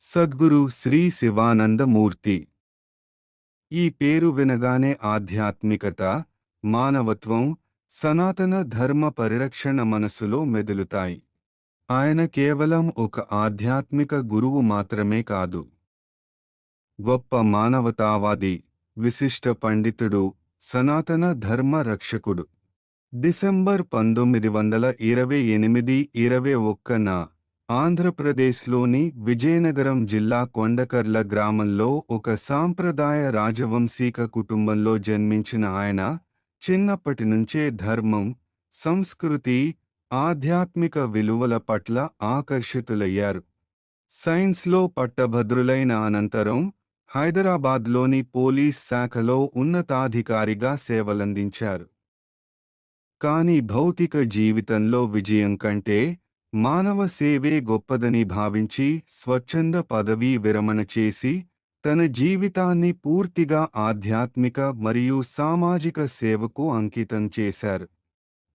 సద్గురు శ్రీ శివానందమూర్తి. ఈ పేరు వినగానే ఆధ్యాత్మికత, మానవత్వం, సనాతన ధర్మ పరిరక్షణ మనసులో మెదులుతాయి. ఆయన కేవలం ఒక ఆధ్యాత్మిక గురువు మాత్రమే కాదు. గొప్ప మానవతావాది, విశిష్ట పండితుడు, సనాతన ధర్మ రక్షకుడు. డిసెంబర్ 1928-21న ఆంధ్రప్రదేశ్లోని విజయనగరం జిల్లా కొండకర్ల గ్రామంలో ఒక సాంప్రదాయ రాజవంశీక కుటుంబంలో జన్మించిన ఆయన చిన్నప్పటినుంచే ధర్మం, సంస్కృతి, ఆధ్యాత్మిక విలువల పట్ల ఆకర్షితులయ్యారు. సైన్స్లో పట్టభద్రులైన అనంతరం హైదరాబాద్లోని పోలీస్ శాఖలో ఉన్నతాధికారిగా సేవలందించారు. కానీ భౌతిక జీవితంలో విజయం కంటే మానవ సేవే గొప్పదని భావించి స్వచ్ఛంద పదవీ విరమణ చేసి తన జీవితాన్ని పూర్తిగా ఆధ్యాత్మిక మరియు సామాజిక సేవకు అంకితం చేశారు.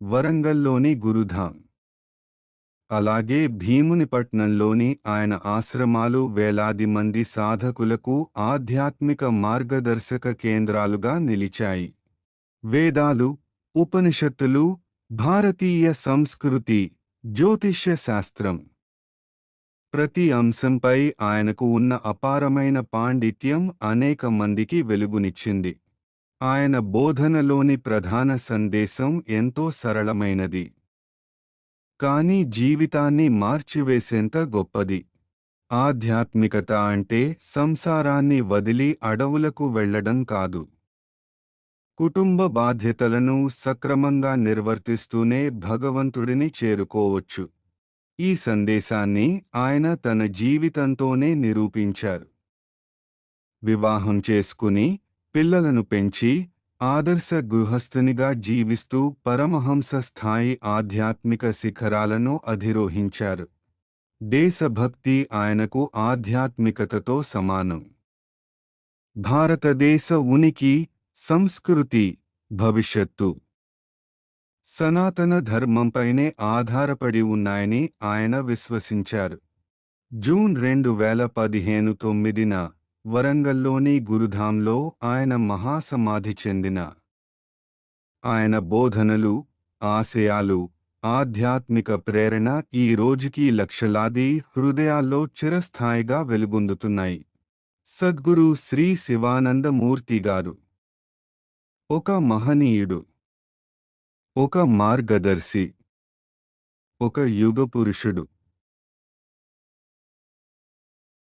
వరంగల్లోని గురుధాం, అలాగే భీమునిపట్నంలోని ఆయన ఆశ్రమాలు వేలాది మంది సాధకులకు ఆధ్యాత్మిక మార్గదర్శక కేంద్రాలుగా నిలిచాయి. వేదాలు, ఉపనిషత్తులు, భారతీయ సంస్కృతి, జ్యోతిష్య శాస్త్రం, ప్రతి అంశంపై ఆయనకు ఉన్న అపారమైన పాండిత్యం అనేక మందికి వెలుగునిచ్చింది. ఆయన బోధనలోని ప్రధాన సందేశం ఎంతో సరళమైనది, కానీ జీవితాన్ని మార్చివేసేంత గొప్పది. ఆధ్యాత్మికత అంటే సంసారాన్ని వదిలి అడవులకు వెళ్లడం కాదు. కుటుంబ బాధ్యతలను సక్రమంగా నిర్వర్తిస్తూనే భగవంతుడిని చేరుకోవచ్చు. ఈ సందేశాన్ని ఆయన తన జీవితంతోనే నిరూపించారు. వివాహం చేసుకుని, పిల్లలను పెంచి, ఆదర్శ గృహస్థునిగా జీవిస్తూ పరమహంస స్థాయి ఆధ్యాత్మిక శిఖరాలను అధిరోహించారు. దేశభక్తి ఆయనకు ఆధ్యాత్మికతతో సమానం. భారతదేశ ఉనికి, సంస్కృతి, భవిష్యత్తు సనాతన ధర్మంపైనే ఆధారపడి ఉన్నాయని ఆయన విశ్వసించారు. జూన్ 2015 వరంగల్లోని గురుధాంలో ఆయన మహాసమాధి చెందిన. ఆయన బోధనలు, ఆశయాలు, ఆధ్యాత్మిక ప్రేరణ ఈ రోజుకీ లక్షలాది హృదయాల్లో చిరస్థాయిగా వెలుగొందుతున్నాయి. సద్గురు శ్రీ శివానందమూర్తి గారు ఒక మహనీయుడు, ఒక మార్గదర్శి, ఒక యుగపురుషుడు.